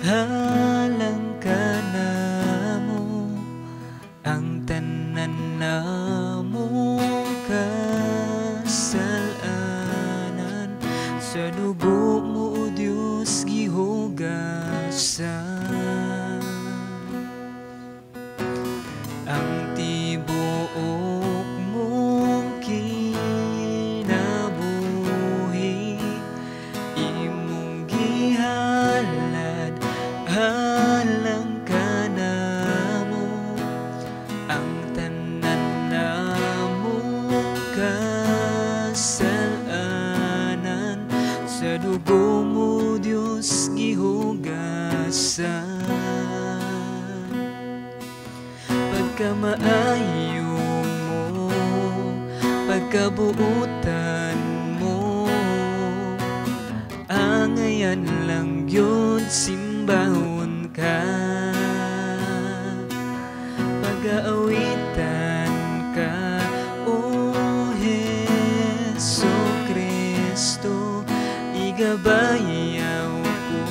halang ka na mo ang tanan na mong kasalanan, sa dugo mo, O Diyos, gihugasan. Ang tibuok mong kinabuhi, imong gihalad, halang ka na mo ang tanan na mong kasalanan, sa dugo mo, Diyos, gihugasan. Pagkamaayo mo, pagkabuutan mo, angayan lang yun, simbahon ka. Pag-aawitan ka, O Jesucristo, igabayaw ko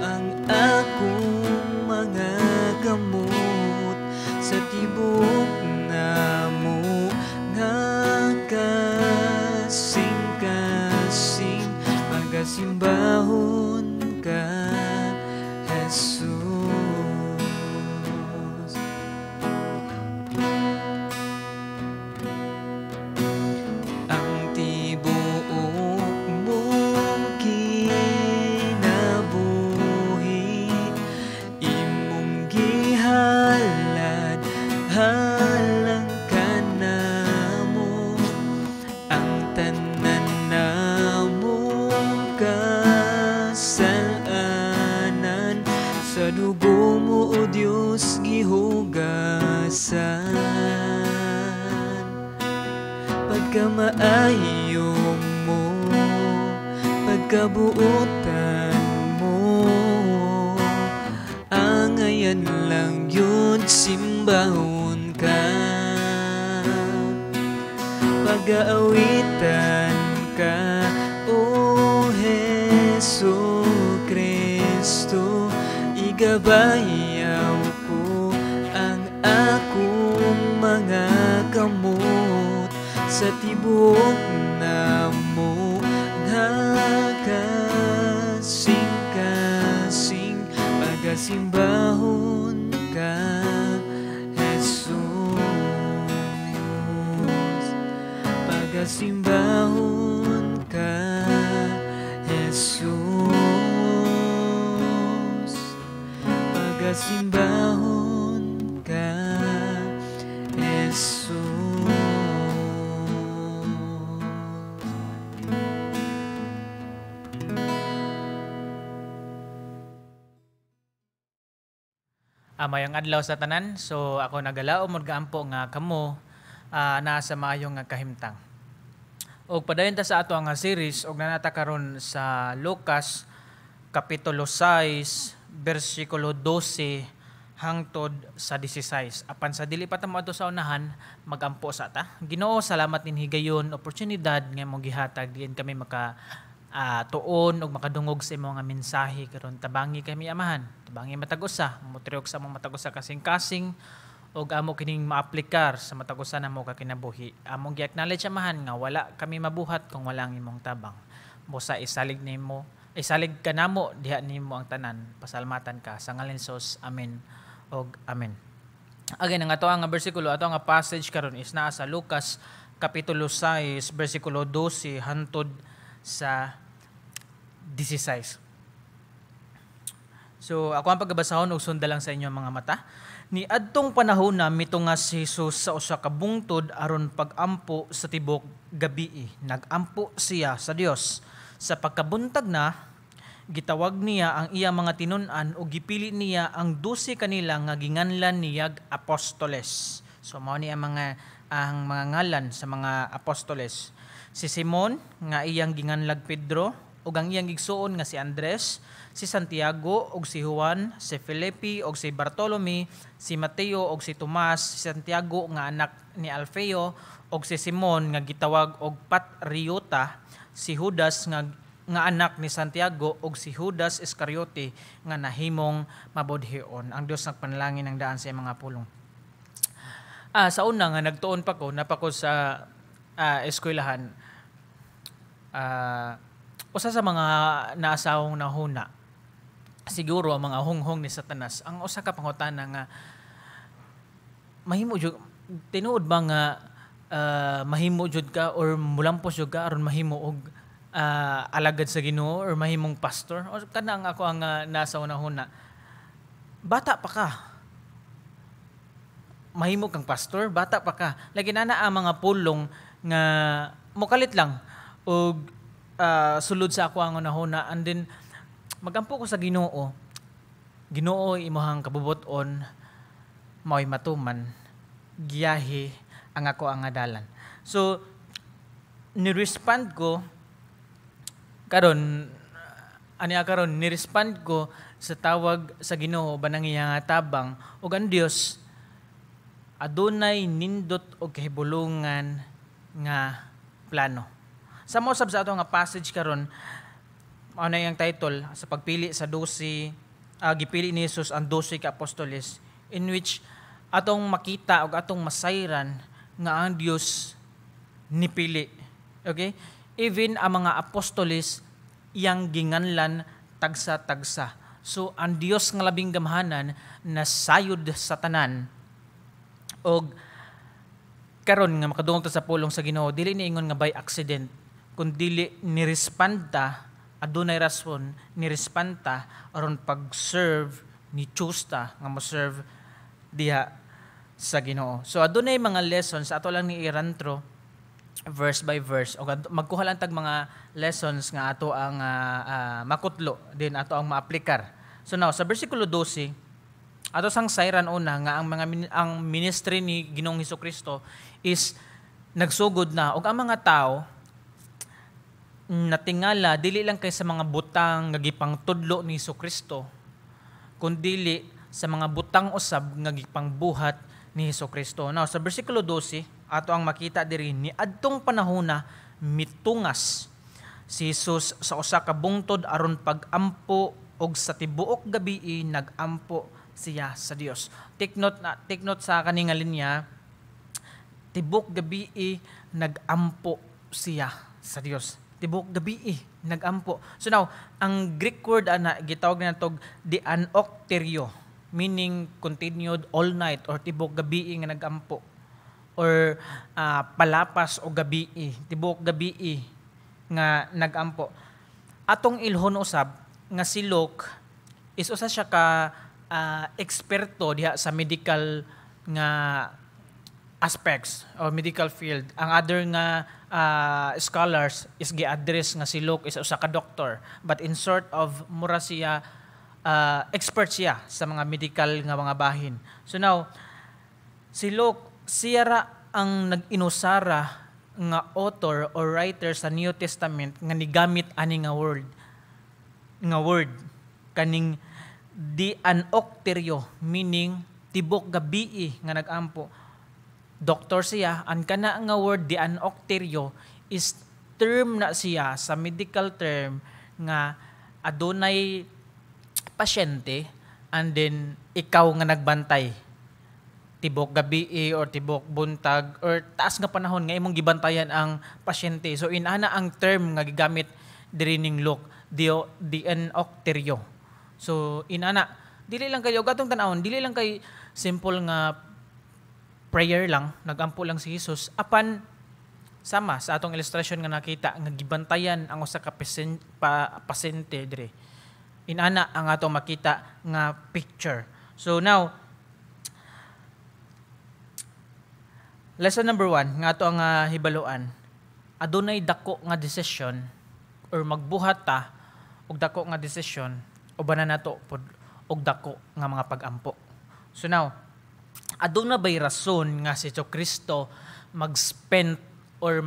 ang akong mga gamot, sa tibok na mo nga kasing-kasing, magasimbahon ka, Jesus. Ang tibuok mong kinabuhi, imong gihalad, halang ka na mo ang tanan na mong kasalanan, sa dugo mo, O Diyos, gihugasan. Pagkamaayo mo, pagkabuutan mo, angayan lang yun, simbahon ka. Pag-aawitan ka, O Jesucristo, igabayaw ko ang akong mga gamot, sa tibok na mo nga kasing-kasing, pagasimbahon ka, Jesus. Pagasimbahon ka, Jesus. Pagasimbahon ka, Jesus. Mayong adlaw sa tanan. So ako nagalao mo gaampo nga kamo naa sa maayong nga kahimtang. Og padayon ta sa ato nga series og nanata karon sa Lucas kapitulo 6 bersikulo 12 hangtod sa 16. Apan sa dili pa ta moadto sa unahan, magampo sa ta. Ginoo, salamat nin higayon oportunidad nga mo gihatag diin kami maka tuon og makadungog sa imong nga mensahe karon. Tabangi kami amahan, tabangi matag-usa, motriog sa among matag-usa kasing-kasing og amo kining maaplikar sa matag-usa namo ka kinabuhi. Among gi-acknowledge amahan nga wala kami mabuhat kung wala ang imong tabang. Busa isalig nimo, isalig ka namo diha nimo ang tanan. Pasalamatan ka sa ngalan ni Jesus. Amen og amen. Again, ang ato nga bersikulo, ato nga passage karon is naa sa Lucas kapitulo 6 bersikulo 12 hangtod sa 16. So ako ang pagbabasahon og sunda lang sa inyo mga mata. Ni adtong panahon na mitungas si Jesus sa usa ka bungtod aron pag-ampo sa tibok gabii. Nag-ampo siya sa Dios. Sa pagkabuntag na, gitawag niya ang iya mga tinun-an o gipili niya ang 12 kanila nga ginganlan niyag apostoles. So mao ni ang mga ngalan sa mga apostoles. Si Simon nga iyang ginganlag Pedro, ug ang iyang igsuon nga si Andres, si Santiago ug si Juan, si Felipe ug si Bartolome, si Mateo ug si Tomas, si Santiago nga anak ni Alfeo ug si Simon nga gitawag og Patriota, si Judas nga nga anak ni Santiago ug si Judas Iscariote nga nahimong mabudhion. Ang Dios nagpanalangin ng daan sa iyang mga pulong. Sa una nga nagtuon pa ko, napako sa eskwelahan. Usa sa mga naasawong nahuna, siguro ang mga hunghong ni Satanas, ang usa ka pangutana nga mahimo jud tinuod ba nga mahimo jud ka or mulampos jud ka aron mahimo og alagad sa Ginoo or mahimong pastor o kana ang ako ang nasa una-huna. Bata pa ka. Mahimo kang pastor, bata pa ka. Lagi na ang mga pulong nga mukalit lang og sulod sa ako ang una-huna, and then magampo ko sa Ginoo. Ginoo imong kabubuton mao'y matuman giyahi ang ako ang adalan. So ni-respond ko karon ni-respond ko sa tawag sa Ginoo banang iyang tabang ug ang Dios adunay nindot og kahibulungan nga plano. Sa mosab sa ato nga passage karon, ano yung title sa pagpili sa 12, gipili ni Jesus ang 12 ka apostoles, in which atong makita o atong masayran nga ang Dios nipili. Okay? Even ang mga apostoles iyang ginganlan tagsa-tagsa. So ang Dios nga labing gamhanan nasayod sa tanan og karon nga makadungog ta sa pulong sa Ginoo, dili ni ingon nga by accident, kun dili ni-respond ta, adunay rason ni-respond ta aron pag-serve ni choose ta nga mo-serve diha sa Ginoo. So adunay mga lessons ato lang ni irantro verse by verse o magkuha lang tag mga lessons nga ato ang makutlo din ato ang maaplikar. So now sa bersikulo 12 ato sang sayran una nga ang ministry ni Ginoong Hesukristo is nagsugod na og ang mga tao natingala dili lang kay sa mga butang nga gipangtudlo ni Hesukristo kundi sa mga butang usab nga gipangbuhat ni Hesukristo. Now sa bersikulo 12 ato ang makita diri ni adtong panahona mitungas si Jesus sa usa ka bungtod aron pag-ampo og sa tibuok gabii nag-ampo siya sa Dios. Take note sa kaning linya, tibuok gabii nag-ampo siya sa Dios. Tibuok gabii nag-ampo. So now, ang Greek word ana gitawag na tog dianokterio, meaning continued all night or tibuok gabii nga nag-ampo, or palapas o gabii, tibuok gabii nga nag-ampo. Atong ilhon usab nga si Luke is usa siya ka eksperto diha sa medical nga aspects or medical field. Ang other nga scholars is gi-address nga si Luke is usa ka doctor, but in sort of mura siya expert siya sa mga medical nga mga bahin. So now si Luke siya ra ang nag-inusara nga author or writer sa New Testament nga nigamit ani nga word kaning dianokterio, meaning tibok gabii nga nag-ampo. Doktor siya, ang kana nga word dianokterio is term na siya sa medical term nga adunay pasyente and then ikaw nga nagbantay. Tibok gabii or tibok buntag or taas nga panahon nga imong gibantayan ang pasyente. So inana ang term nga gigamit diri ning Luke, dianokterio. So inana, dili lang kayo gatong tan-awon, dili lang kay simple nga prayer lang, nagampo lang si Jesus apan sama sa atong illustration nga nakita nga gibantayan ang usa ka pasyente dire. Inana ang atong makita nga picture. So now lesson number 1 nga ato ang hibaluan, adunay dako nga decision or magbuhat ta og dako nga decision ubanan nato pod og dako nga mga pag-ampo. So now, aduna bay rason nga si Kristo mag-spend or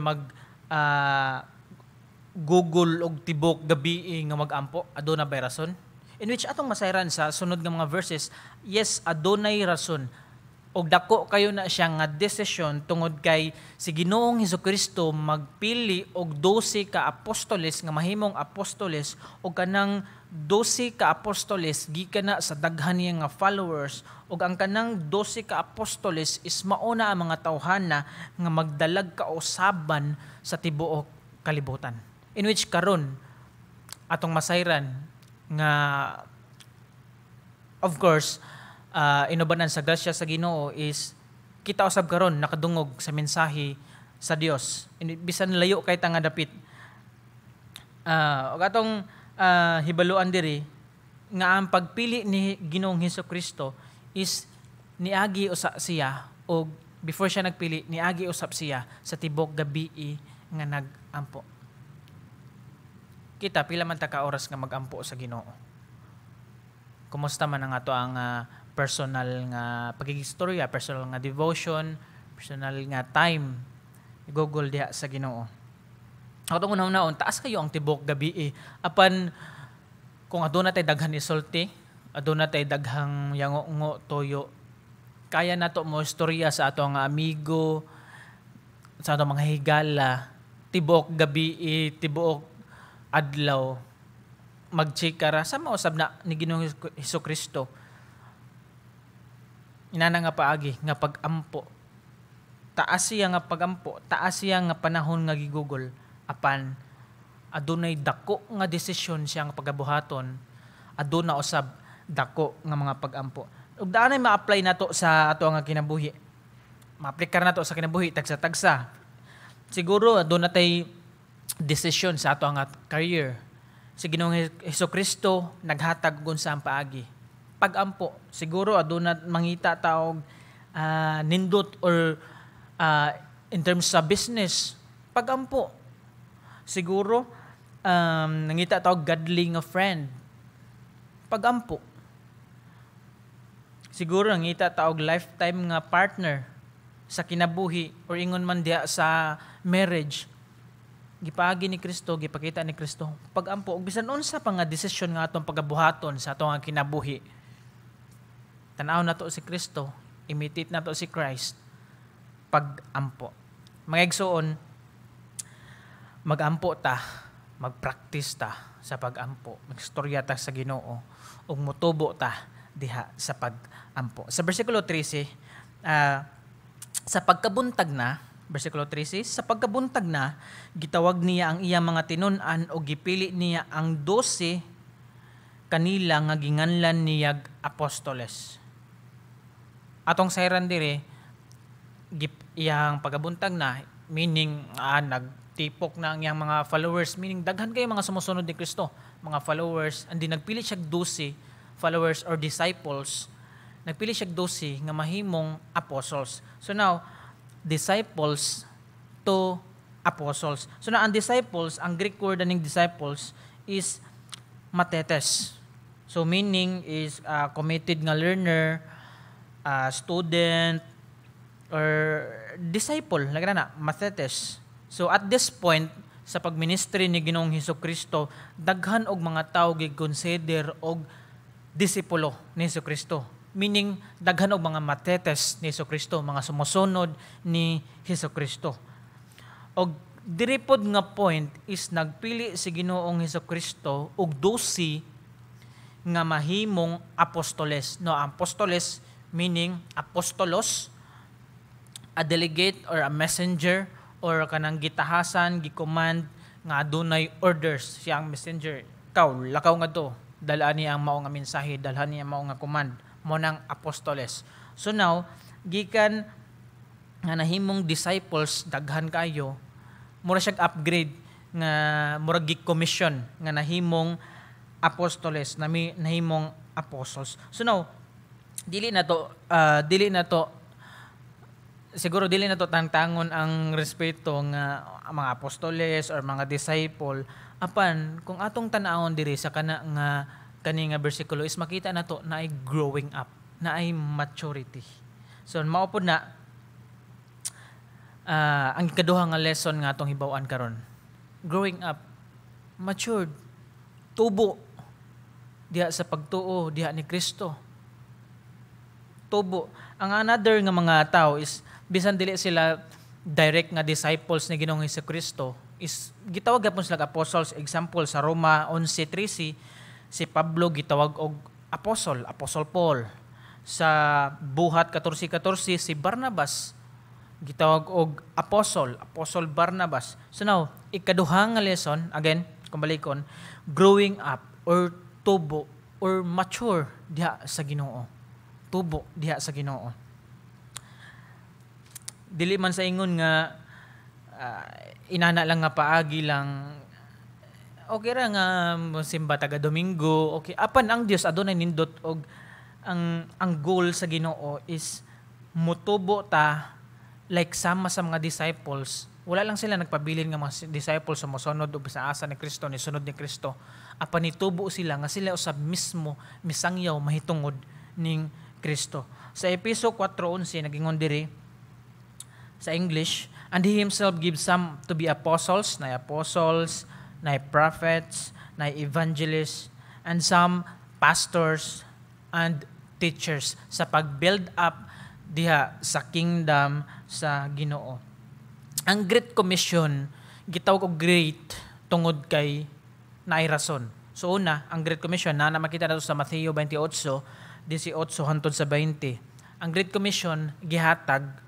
Google og tibok gabii nga mag-ampo? Aduna bay rason? In which atong masayran sa sunod nga mga verses, yes, adunay rason. og dako kayo na siya nga desisyon tungod kay si Ginoong Hesukristo magpili og 12 ka apostoles nga mahimong apostoles og kanang 12 ka apostoles gikan na sa daghan niya nga followers og ang kanang 12 ka apostoles is mauna ang mga tawhana nga magdalag kausaban sa tibuok kalibutan. In which karon atong masayran nga of course inubanan sa grasya sa Ginoo is kita usab karon nakadungog sa mensahe sa Dios. Bisan layo kay ta nga dapit. Og atong hibaluan diri nga ang pagpili ni Ginoong Hesukristo is niagi usa siya og before siya nagpili niagi usab siya sa tibok gabii nga nagampo. Kita pila man ta ka oras nga magampo sa Ginoo. Kumusta man ang ato ang personal nga pagigistorya, personal nga devotion, personal nga time igugol diha sa Ginoo. Ako itong unang-unaon, taas kayo ang tibok gabi apan kung aduna tay daghan isulti, aduna tay daghang yango-ngo toyo, kaya nato mo istorya sa ato nga amigo, sa ato mga higala, tibok gabi, tibok adlaw, magchikara sa mausab na ni Ginoong Hesukristo. Inana nga paagi nga pagampo. Taas siya nga pagampo, taas siya nga panahon nga gigugol apan adunay dako nga desisyon siya nga pagabuhaton, aduna usab dako nga mga pagampo. Ug daanay ma-apply nato sa ato nga kinabuhi. Ma-aplikar nato sa kinabuhi tagsa-tagsa. Siguro aduna tay desisyon sa ato nga career. Si Ginoong Hesukristo naghatag gun sa paagi. Pagampo, siguro aduna mangita taog nindot or in terms sa business, pagampo. Siguro nangita taog godly nga friend, pagampo. Siguro nangita taog lifetime nga partner sa kinabuhi or ingon man diha sa marriage. Gipagi ni Kristo, gipakita ni Kristo, pagampo. Ug bisan unsa pa nga desisyon nga atong pagabuhaton sa atong kinabuhi. Tanaw na to si Kristo, imitate na to si Christ, pagampo. Mga igsoon, magampo ta, magpractice ta sa pagampo, magstorya ta sa Ginoo, ug motubo ta diha sa pagampo. Sa versikulo 13, sa pagkabuntag na, versikulo 13, sa pagkabuntag na, gitawag niya ang iyang mga tinun-an o gipili niya ang 12 kanila nga ginganlan niyag apostoles. Atong sayran dire iyang pagabuntag na, meaning nagtipok na ang iyang mga followers, meaning daghan kayo mga sumusunod ni Kristo, mga followers, andi nagpili siya 12 followers or disciples, nagpili siya 12 nga mahimong apostles. So now, disciples to apostles. So now, ang disciples, ang Greek word ng disciples is matetes. So meaning is committed nga learner, student, or disciple, lagyan na, matetes. So at this point, sa pagministry ni Ginoong Hesukristo, daghan og mga tao gi-consider og disipulo ni Hesukristo. Meaning, daghan og mga matetes ni Hesukristo, mga sumusunod ni Hesukristo. Og diripod nga point is nagpili si Ginoong Hesukristo og 12 nga mahimong apostoles. No, apostoles meaning apostolos, a delegate or a messenger or kanang gitahasan, gicommand nga adunay orders siya ang messenger. Lakaw nga to, dalaan niya ang mao nga mensahe, dalhan niya ang mao nga command, mo nang apostoles. So now, gikan nga nahimong disciples, daghan kayo, mura siyang upgrade nga mura gi-commission nga nahimong apostoles, nahimong apostles. So now, dili na to siguro dili na to tangtangon ang respeto nga mga apostoles or mga disciple, apan kung atong tan-awon diri sa kani nga bersikulo is makita na to na ay growing up, na ay maturity. So mao pod na ang ikaduha nga lesson nga atong hibaw-an karon. Growing up, matured, tubo diha sa pagtuo diha ni Kristo. tubo. Ang another nga mga tao is bisan dili sila direct nga disciples ni Ginoong Hesukristo is gitawag gyapon sila apostles. Example sa Roma 11:13 si Pablo gitawag og apostle Paul. Sa Buhat 14:14 si Barnabas gitawag og apostle Barnabas. So now, ikaduha nga lesson, again, kumbalikon, growing up or tubo or mature diha sa Ginoo. Tubo diha sa Ginoo. Dili man sa ingon nga inana lang nga paagi lang okay ra nga simba taga Domingo, okay. Apan ang Dios adunay nindot og ang goal sa Ginoo is mutubo ta like sama sa mga disciples. Wala lang sila nagpabilin nga mga disciples sa mosunod o sa asa ni Kristo, ni sunod ni Kristo. Apan nitubo sila nga sila usab mismo misangyaw mahitungod ning Kristo. Sa Efeso 4:11 nagingon diri sa English, and He Himself gives some to be apostles, na prophets, na evangelists, and some pastors and teachers sa pag-build up diha sa kingdom sa Ginoo. Ang Great Commission gitawag og great tungod kay naay rason. So una, ang Great Commission na makita nato sa Mateo 28:18 hangtod sa 20. Ang Great Commission gihatag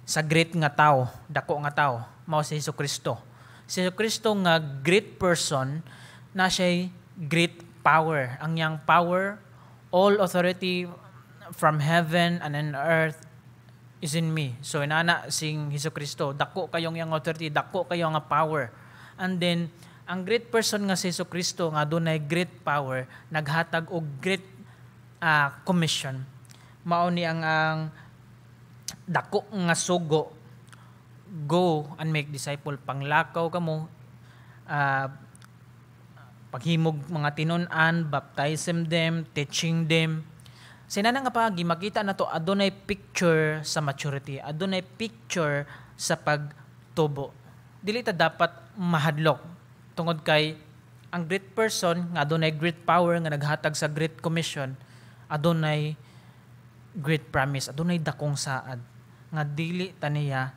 sa great nga tao, dako nga tao, mao si Hesukristo. Si Hesukristo nga great person na siya great power. Ang yang power, all authority from heaven and on earth is in me. So inana sing Hesukristo, dako kayong yang authority, dako kayo nga power. And then ang great person nga si Hesukristo nga dunay great power, naghatag og great commission. Mao ni ang dako nga sugo, go and make disciple, panglakaw kamo, paghimog mga tinun-an, baptism them, teaching them. Sinana nga pagi makita na to adunay picture sa maturity, adunay picture sa pagtubo. Dili ta dapat mahadlok tungod kay ang great person nga adunay great power nga naghatag sa great commission, adunay great promise, adunay dakong saad nga dili taniya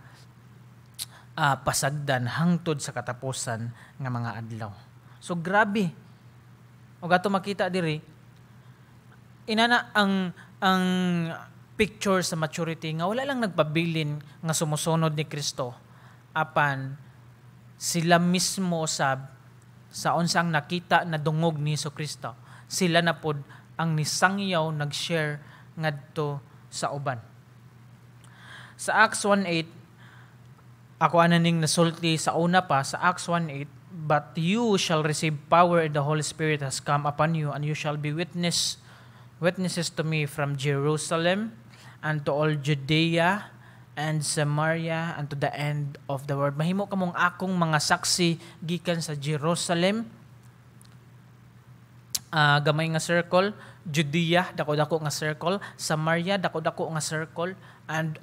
pasagdan hangtod sa katapusan nga mga adlaw. So grabe. Og ato makita diri inana ang picture sa maturity nga wala lang nagpabilin nga sumusunod ni Kristo, apan sila mismo usab sa unsang nakita na dungog ni Kristo, sila na pod ang nisangyaw nag-share ngadto sa uban. Sa Acts 1:8 ako ananing nasulti sa una pa sa Acts 1:8, but you shall receive power and the Holy Spirit has come upon you, and you shall be witnesses to me from Jerusalem and to all Judea and Samaria and to the end of the world. Mahimo kamong akong mga saksi gikan sa Jerusalem, gamay nga circle, Judea dako-dako nga circle, Samaria dako-dako nga circle, and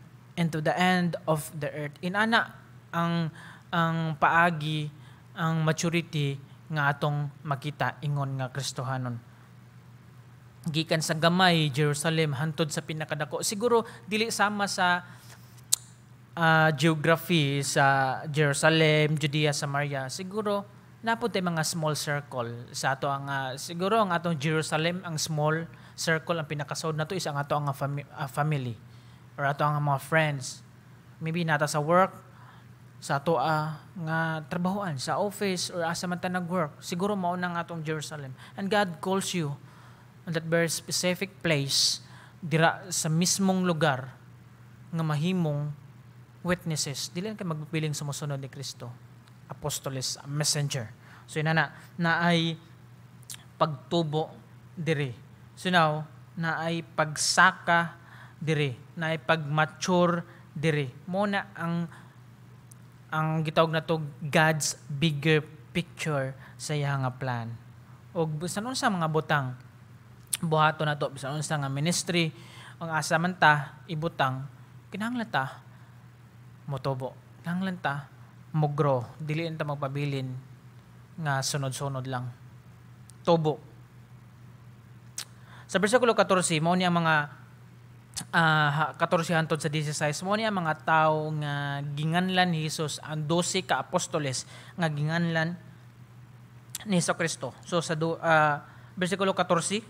to the end of the earth. Inana ang paagi, ang maturity nga atong makita ingon nga Kristohanon. Gikan sa gamay Jerusalem hantod sa pinakadako. Siguro dili sama sa geography sa Jerusalem, Judea, Samaria. Siguro napod tay mga small circle sa ato ang siguro ang atong Jerusalem ang small circle, ang pinakasod nato is ang ato ang family or ato ang mga friends. Maybe nata sa work, sa ato nga trabahoan, sa office or asa man ta nag-work. Siguro mao nang atong Jerusalem. And God calls you on that very specific place, dira sa mismong lugar nga mahimong witnesses. Dili ka magpipiling sumusunod ni Kristo. Apostoles, messenger. So na ay pagtubo diri. So now, na ay pagsaka diri, na ay pagmature diri. Muna ang gitawag na to God's bigger picture sa iya nga plan. O bisan unsa mga butang buhaton na to, bisan unsa nga ministry ang asa man ta ibutang, kinahanglan ta motubo, kinahanglan ta mugro, dili ta magpabilin nga sunod-sunod lang. Tubo. Sa bersikulo 14 mao ni ang mga 14 hangtod sa 16 mo niya mga tao nga ginganlan ni Jesus ang 12 ka apostoles nga ginganlan ni Jesucristo. So sa versikulo 14,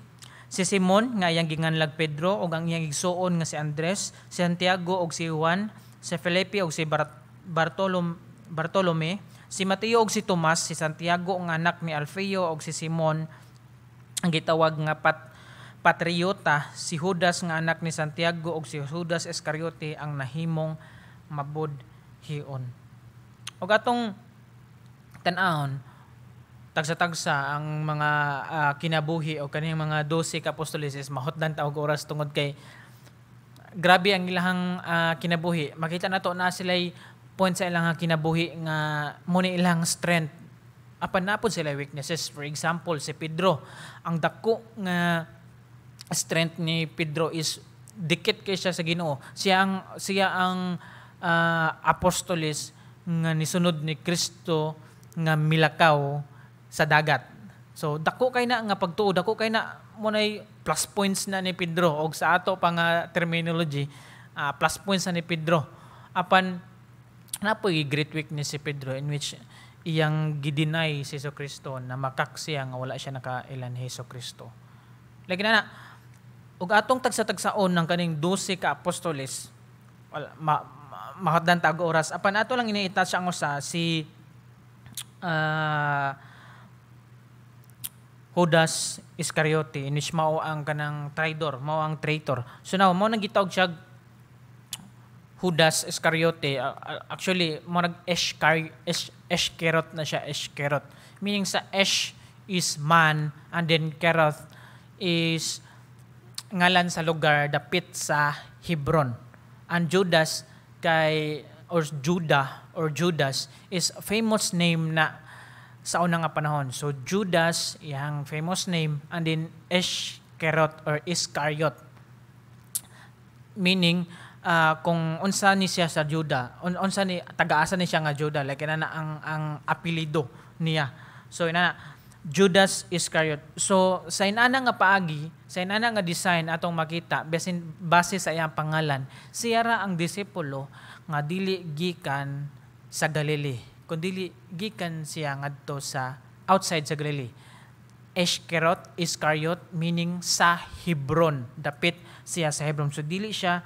si Simon nga iyang ginganlag Pedro ug ang iyang igsuon nga si Andres, si Santiago ug si Juan, si Felipe ug si Bartolome, si Mateo ug si Tomas, si Santiago nga anak ni Alfeo ug si Simon ang gitawag nga Patriota, si Judas nga anak ni Santiago ug si Judas Iscariote ang nahimong mabudhion. Ug atong tan-ahon tagsa-tagsa ang mga kinabuhi o kaning mga 12 ka apostoles is mahutdan ta og oras tungod kay grabe ang ilahang kinabuhi. Makita nato na sila'y point sa ilang kinabuhi nga muna ilang strength. Apan napod sila weaknesses. For example, si Pedro, ang dako nga strength ni Pedro is dikit kay siya sa Ginoo. Siya ang apostoles nga nisunod ni Kristo nga milakaw sa dagat. So dako kay na nga pagtuo, dako kay na mo nay plus points na ni Pedro og sa ato pa nga terminology, plus points na ni Pedro. Apan napoy great weakness si Pedro in which iyang gideny si Jesucristo na makaksiya nga wala siya nakailan Jesucristo. Lagi na ug atong tagsa-tagsaon ng kaning 12 ka apostoles mahadlan tag oras apan ato lang iniitas ang usa si Judas Iscariote in which mao ang kanang traitor. So now mao nang gitawag siya Judas Iscariote. Actually mo nag Iscariot na siya, Iscariot. Meaning sa Ish is man and then Keroth is ngalan sa lugar dapit sa Hebron. And Judas Judas is a famous name na sa unang nga panahon. So Judas yang famous name and then Iscariot or Iscariot meaning kung unsa ni siya sa Juda, unsa ni taga-asa ni siya nga Juda, like na ang apelyido niya. So ina Judas Iscariot. So sa inana nga paagi, sa inana nga design atong makita base sa iyang pangalan, siya ra ang disipulo nga dili gikan sa Galilee, kundi gikan siya ngadto sa outside sa Galilee. Iscariot meaning sa Hebron, dapit siya sa Hebron. So dili siya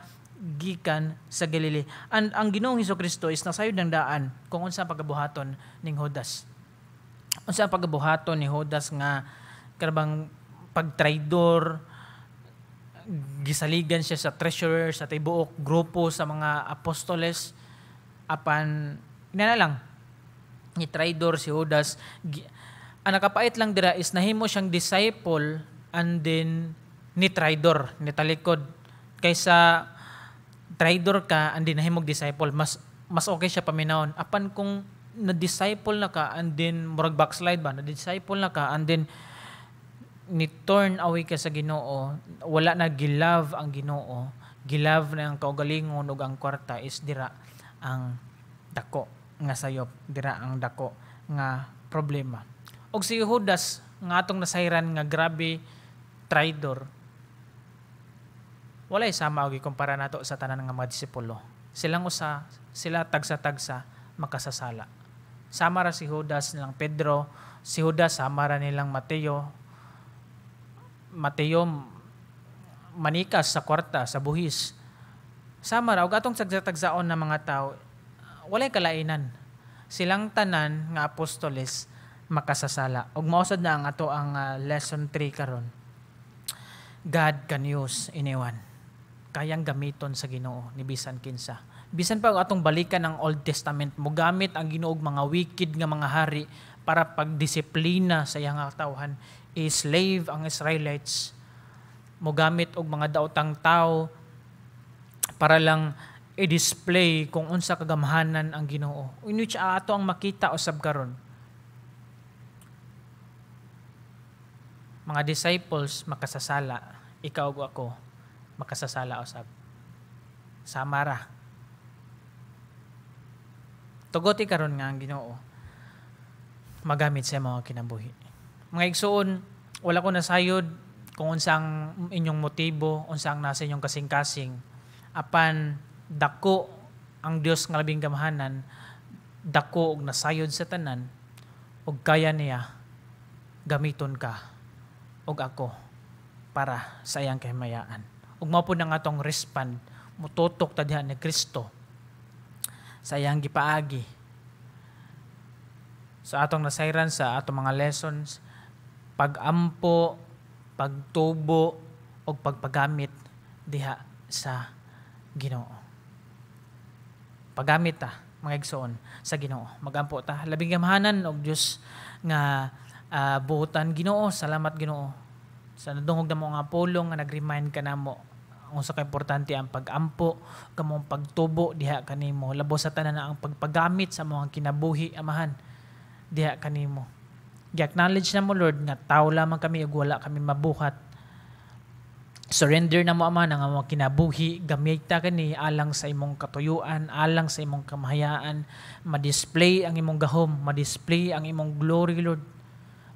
gikan sa Galilee. And ang Ginoong Hesukristo is nasayod ng daan kung unsa pagabuhaton ning Judas. Unsa ang pagabuhaton ni Judas nga karabang pagtraidor, gisaligan siya sa treasurer sa tibuok grupo sa mga apostoles apan ina lang ni traidor si Judas. Ang nakapait lang dira is nahimo siyang disciple and then ni traidor, ni talikod. Kaysa traidor ka and then nahimog disciple, mas okay siya paminawon. Apan kung na-disciple na ka and then murag backslide ba, na-disciple na ka and then ni turn away ka sa Ginoo, wala na gilove ang Ginoo, gilove na ang kaugalingon ug ang kwarta is dira ang dako nga sayop, dira ang dako nga problema. Og si Judas nga atong nasayran nga grabe traidor, walay sama og ikumpara nato sa tanan nga mga disipulo. Sila tagsa-tagsa makasasala. Sama ra si Judas nilang Pedro, si Judas sama ra nilang Mateo manikas sa kwarta, sa buhis. Sama ra og atong tagsa-tagsaon na mga tao, walay kalainan. Silang tanan nga apostoles makasasala. Og mausad na ang ato ang lesson 3 karon. God can use anyone. Kayang gamiton sa Ginoo ni bisan kinsa. Bisan pa atong balikan ang Old Testament, mo gamit ang Ginoo og mga wicked nga mga hari para pagdisiplina sa iyang katawhan. I-slave ang Israelites. Mo gamit og mga daotang tao para lang i-display kung unsa kagamhanan ang Ginoo. In which ato ang makita usab karon. Mga disciples makasasala, ikaw ug ako makasasala usab. Samara. Tugoti karon nga ang Ginoo magamit sa mga kinabuhi. Mga igsoon, wala ko nasayod kung unsang inyong motibo, unsang nasa inyong kasing-kasing, apan dako ang Dios nga labing gamahanan, dako og nasayod sa tanan, og kaya niya gamiton ka og ako para sa iyang kahimayaan. Ug mao po na nga atong respond, mututok ta diha ni Kristo sa iyang gipaagi. Sa atong nasayran sa atong mga lessons, pagampo, pagtubo, o pagpagamit diha sa Ginoo. Pagamit ta, mga igsoon, sa Ginoo. Magampo ta. Labing gamahanan og Dios nga buhutan Ginoo. Salamat Ginoo. Sa nadungog na mo nga pulong nga nag-remind ka namo unsa ka importante ang pagampo, kamong pagtubo diha kanimo. Labo sa tanan na ang pagpagamit sa mga kinabuhi, Amahan, diha kanimo. Gi-acknowledge na mo, Lord, nga tao lamang kami ug wala kami mabuhat. Surrender na mo, Ama, nga mga kinabuhi, gamita kani alang sa imong katuyuan, alang sa imong kamahayaan, ma-display ang imong gahom, ma-display ang imong glory, Lord.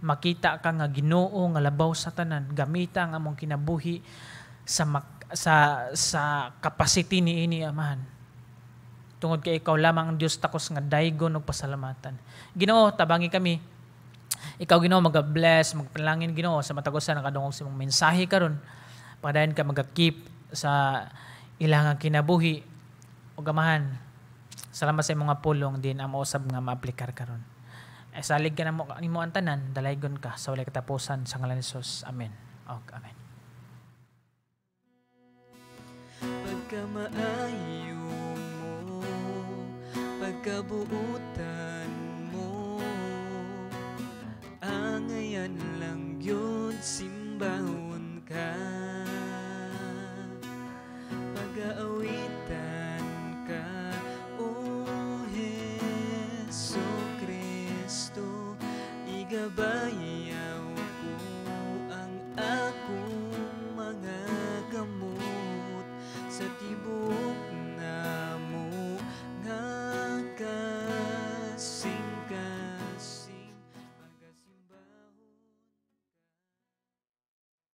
Makita ka nga Ginoo nga labaw sa tanan, gamita ang among kinabuhi sa capacity niini, Amahan. Tungod kay ikaw lamang ang Dios takos nga daygon ug pasalamatan. Ginoo, tabangi kami. Ikaw Ginoo mag-bless, magpanalangin Ginoo sa matagusan ang kadungog sa imong mensahe karon. Padayon ka mag-keep sa ilang kinabuhi o gamahan. Salamat sa imong pulong din ang mausab nga maaplikar karon. Salig ka na mo ang tanan, dalaygon ka sa walay katapusan sa ngalan ni Jesus. Amen. Amen. Pagkamaayo mo, pagkabuutan mo, angayan lang yun, simbahon ka. Pag-aawitan ka, O Jesucristo, igabayaw ko ang akong mga gamot sa tibuok